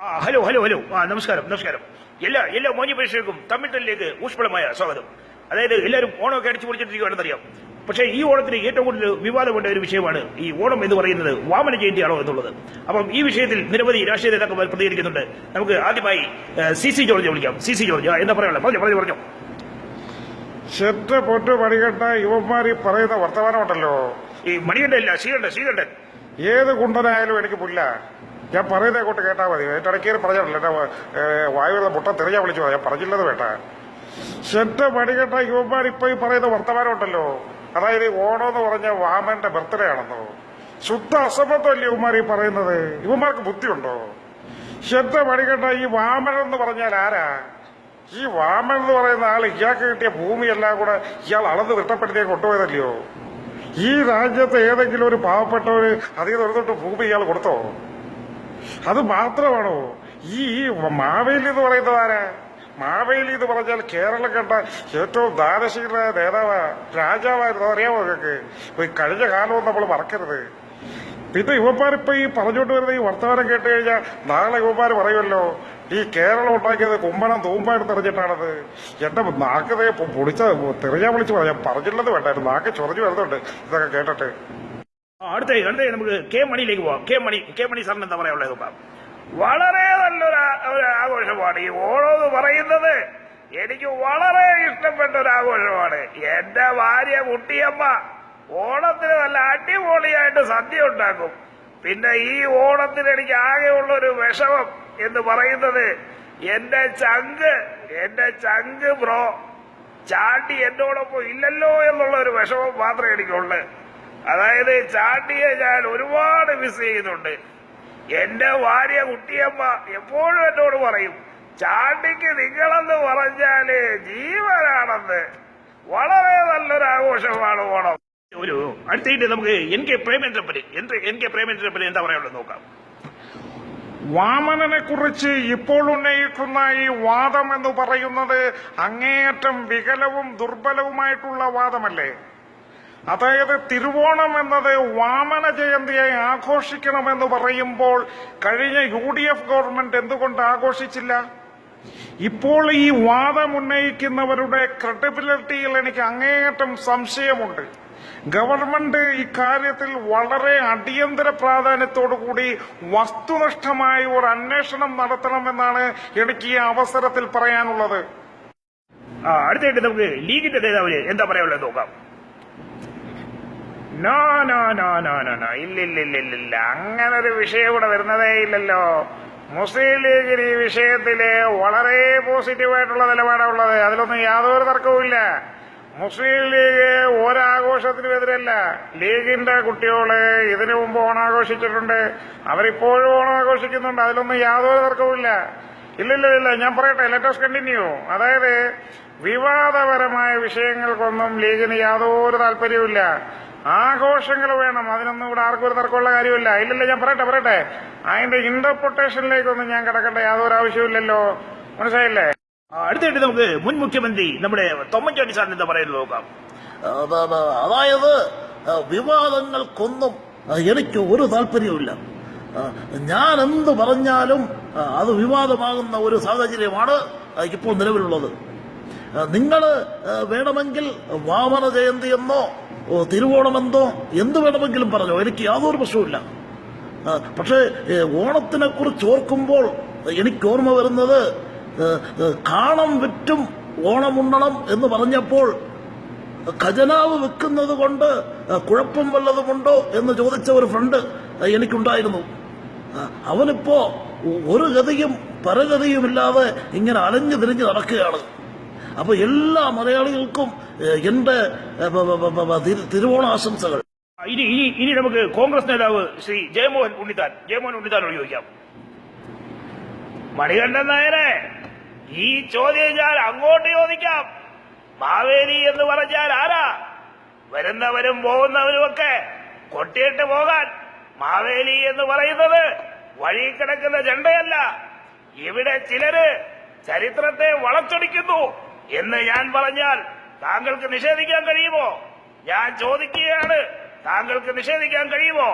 Hello hello hello നമസ്കാരം നമസ്കാരം. എല്ലാ മോന്യ പ്രേക്ഷകർക്കും തമ്മിട്ടലിലേക്ക് ഊഷ്മളമായ സ്വാഗതം. അതായത് എല്ലാവരും ഓണമൊക്കെ അടിച്ചു പൊളിച്ചിട്ടിരിക്കുകയാണെന്നറിയാം. പക്ഷേ ഈ ഓണത്തിന് ഏറ്റവും കൂടുതൽ വിവാദമുണ്ട ഒരു വിഷയമാണ് ഈ ഓണം എന്ന് പറയുന്നത് വാമന ജയന്തിയാണോ എന്നുള്ളത്. അപ്പം ഈ വിഷയത്തിൽ നിരവധി രാഷ്ട്രീയ നേതാക്കന്മാർ പ്രതികരിക്കുന്നുണ്ട്. നമുക്ക് ആദ്യമായി സി ജോർജ് വിളിക്കാം. സി ജോർജ് എന്താ പറയാനുള്ളത്? പറഞ്ഞു. ചെറ്റ പൊട്ട് മണികണ്ഠ യുവന്മാർ ഈ പറയുന്ന വർത്തമാനമുണ്ടല്ലോ, ഈ മണികണ്ഠ ഇല്ല, ശ്രീകണ്ഠൻ ഏത് കുണ്ടനായാലും എനിക്ക് പുല്ല. ഞാൻ പറയുന്നേ കൊണ്ട് കേട്ടാ മതി. ഇടയ്ക്കേറി പറഞ്ഞിട്ടില്ല, എന്റെ വായുവിലുള്ള മുട്ട തെറിയാ വിളിച്ചു ഞാൻ പറഞ്ഞില്ലത് വേണ്ട. ചെറ്റ മണികണ്ഠ യുവന്മാർ ഇപ്പൊ ഈ പറയുന്ന വർത്തമാനമുണ്ടല്ലോ, അതായത് ഓണം എന്ന് പറഞ്ഞ വാമന്റെ ബർത്ത്ഡേ ആണെന്നോ, ശുദ്ധ അസംബന്ധമല്ലേ ഇവന്മാർ ഈ പറയുന്നത്? ഇവന്മാർക്ക് ബുദ്ധിയുണ്ടോ? ചെറ്റ മണികണ്ഠ, ഈ വാമൻ എന്ന് പറഞ്ഞാൽ ആരാ? ഈ വാമൻ എന്ന് പറയുന്ന ആൾ ഇയാൾക്ക് കിട്ടിയ ഭൂമിയെല്ലാം കൂടെ ഇയാൾ അളന്ന് തിട്ടപ്പെടുത്തിയ കൊണ്ടുപോയതല്ലയോ? ഈ രാജ്യത്ത് ഏതെങ്കിലും ഒരു പാവപ്പെട്ടവര് അധികം തൊട്ട് ഭൂമി ഇയാൾ കൊടുത്തോ? അത് മാത്രമാണോ? ഈ മാവേലി എന്ന് പറയുന്നത് ആരാ? മാവേലി എന്ന് പറഞ്ഞാൽ കേരളം കണ്ട ഏറ്റവും ദാനശീല നേതാവാ, രാജാവായിരുന്നു. അറിയാമോ നിങ്ങൾക്ക്? കഴിഞ്ഞ കാലവും നമ്മൾ മറക്കരുത്. പിന്നെ യുവന്മാരിപ്പോ ഈ പറഞ്ഞുകൊണ്ട് വരുന്ന ഈ വർത്തമാനം കേട്ട് കഴിഞ്ഞാൽ നാളെ യുവന്മാർ പറയുമല്ലോ, ഈ കേരളം ഉണ്ടാക്കിയത് കുമ്മണം തൂമ്പായിട്ട് തെറിഞ്ഞിട്ടാണത്. എന്റെ നാക്കതയെ പൊളിച്ച തെറിയാ വിളിച്ചു പറയാം. പറഞ്ഞില്ലെന്ന് വേണ്ടായിരുന്നു, നാക്ക് ചൊറഞ്ഞു വരുന്നുണ്ട് ഇതൊക്കെ കേട്ടിട്ട്. അടുത്ത നമുക്ക് കെ മണിയിലേക്ക് പോവാം. കെ മണി സാറിന് എന്താ പറയാനുള്ളത്? വളരെ നല്ലൊരു ആഘോഷമാണ് ഈ ഓണം എന്ന് പറയുന്നത്. എനിക്ക് വളരെ ഇഷ്ടപ്പെട്ട ഒരു ആഘോഷമാണ്. എന്റെ ഭാര്യ കുട്ടിയമ്മ ഓണത്തിന് നല്ല അടിപൊളിയായിട്ട് സദ്യ ഉണ്ടാക്കും. പിന്നെ ഈ ഓണത്തിന് എനിക്ക് ആകെയുള്ളൊരു വിഷമം എന്ന് പറയുന്നത് എന്റെ ചങ്ക് ബ്രോ ചാണ്ടി എന്നോടൊപ്പം ഇല്ലല്ലോ എന്നുള്ള ഒരു വിഷമം മാത്രമേ എനിക്കുള്ളൂ. അതായത് ചാണ്ടിയെ ഞാൻ ഒരുപാട് മിസ് ചെയ്യുന്നുണ്ട്. എന്റെ ഭാര്യ കുട്ടിയമ്മ എപ്പോഴും എന്നോട് പറയും, ചാണ്ടിക്ക് നിങ്ങളെന്ന് പറഞ്ഞാല് ജീവനാണെന്ന്. വളരെ നല്ലൊരു ആഘോഷമാണ് ഓണം. അടുത്തായിട്ട് നമുക്ക് എൻ കെ പ്രേമേന്ദ്രപ്പൻ എന്താ പറയാനുള്ളത് നോക്കാം. വാമനനെ കുറിച്ച് ഇപ്പോൾ ഉന്നയിക്കുന്ന ഈ വാദം എന്ന് പറയുന്നത് അങ്ങേയറ്റം വികലവും ദുർബലവുമായിട്ടുള്ള വാദമല്ലേ? അതായത് തിരുവോണം എന്നത് വാമന ജയന്തിയെ ആഘോഷിക്കണമെന്ന് പറയുമ്പോൾ കഴിഞ്ഞ UDF ഗവൺമെന്റ് എന്തുകൊണ്ട് ആഘോഷിച്ചില്ല? ഇപ്പോൾ ഈ വാദം ഉന്നയിക്കുന്നവരുടെ ക്രെഡിബിലിറ്റിയിൽ എനിക്ക് അങ്ങേയറ്റം സംശയമുണ്ട്. ഗവൺമെന്റ് ഇക്കാര്യത്തിൽ വളരെ അടിയന്തര പ്രാധാന്യത്തോടുകൂടി വസ്തുനിഷ്ഠമായ ഒരു അന്വേഷണം നടത്തണമെന്നാണ് എനിക്ക് ഈ അവസരത്തിൽ പറയാനുള്ളത്. അടുത്തായിട്ട് നമുക്ക് ലീഗിന്റെ നേതാവിന് എന്താ പറയാനുള്ളത് നോക്കാം. നോ ഇല്ല, അങ്ങനൊരു വിഷയം ഇവിടെ വരുന്നതേ ഇല്ലല്ലോ. മുസ്ലിം ലീഗിന് ഈ വിഷയത്തില് വളരെ പോസിറ്റീവായിട്ടുള്ള നിലപാടാണുള്ളത്. അതിലൊന്നും യാതൊരു തർക്കവുമില്ല. മുസ്ലിം ലീഗ് ഒരാഘോഷത്തിനും എതിരല്ല. ലീഗിന്റെ കുട്ടികള് ഇതിനു മുമ്പ് ഓണാഘോഷിച്ചിട്ടുണ്ട്, അവരിപ്പോഴും ഓണാഘോഷിക്കുന്നുണ്ട്. അതിലൊന്നും യാതൊരു തർക്കവുമില്ല. ഇല്ല, ഞാൻ പറയട്ടെ, ലെറ്റസ് കണ്ടിന്യൂ. അതായത് വിവാദപരമായ വിഷയങ്ങൾക്കൊന്നും ലീഗിന് യാതൊരു താല്പര്യവുമില്ല. ആഘോഷങ്ങൾ വേണം, അതിനൊന്നും ഇവിടെ ആർക്കും ഒരു തർക്കമുള്ള കാര്യമില്ല. ഇല്ലല്ല, ഞാൻ പറയട്ടെ, അതിന്റെ ഇന്റർപ്രിട്ടേഷനിലേക്കൊന്നും ഞാൻ കിടക്കേണ്ട യാതൊരു ആവശ്യമില്ലല്ലോ. മനസ്സിലായില്ലേ? അടുത്തായിട്ട് നമുക്ക് മുൻ മുഖ്യമന്ത്രി നമ്മുടെ തൊമ്മൻചാണ്ടി സാറിന് എന്താ പറയുന്നത് നോക്കാം. അതായത് വിവാദങ്ങൾക്കൊന്നും എനിക്ക് ഒരു താല്പര്യവുമില്ല. ഞാൻ എന്ത് പറഞ്ഞാലും അത് വിവാദമാകുന്ന ഒരു സാഹചര്യമാണ് ഇപ്പോൾ നിലവിലുള്ളത്. നിങ്ങൾ വേണമെങ്കിൽ വാമന ജയന്തി എന്നോ തിരുവോണമെന്തോ എന്ത് വേണമെങ്കിലും പറഞ്ഞോ, എനിക്ക് യാതൊരു പ്രശ്നവുമില്ല. പക്ഷേ ഓണത്തിനെ കുറിച്ച് ഓർക്കുമ്പോൾ എനിക്ക് ഓർമ്മ വരുന്നത് കാണം വിറ്റും ഓണമുണ്ണണം എന്ന് പറഞ്ഞപ്പോൾ ഖജനാവ് വെക്കുന്നത് കൊണ്ട് കുഴപ്പം വല്ലതുമുണ്ടോ എന്ന് ചോദിച്ച ഒരു ഫ്രണ്ട് എനിക്കുണ്ടായിരുന്നു. അവനിപ്പോ ഒരു ഗതിയും പരഗതിയുമില്ലാതെ ഇങ്ങനെ അലഞ്ഞു തിരിഞ്ഞ് നടക്കുകയാണ്. അപ്പൊ എല്ലാ മലയാളികൾക്കും എന്റെ തിരുവോണാശംസകൾ. ഇനി നമുക്ക് കോൺഗ്രസ് നേതാവ് ശ്രീ ജയമോഹൻ ഉണ്ണിത്താനോട് ചോദിക്കാം. മണികണ്ഠൻ നായരെ, ഈ ചോദ്യം ഞാൻ അങ്ങോട്ട് ചോദിക്കാം. മാവേലി എന്ന് പറഞ്ഞാൽ ആരാ? വരുന്നവരും പോകുന്നവരുമൊക്കെ കൊട്ടിയിട്ട് പോകാൻ മാവേലി എന്ന് പറയുന്നത് വഴി കിടക്കുന്ന ജണ്ടയല്ല. ഇവിടെ ചിലര് ചരിത്രത്തെ വളച്ചൊടിക്കുന്നു എന്ന് ഞാൻ പറഞ്ഞാൽ താങ്കൾക്ക് നിഷേധിക്കാൻ കഴിയുമോ? ഞാൻ ചോദിക്കുകയാണ്, താങ്കൾക്ക് നിഷേധിക്കാൻ കഴിയുമോ?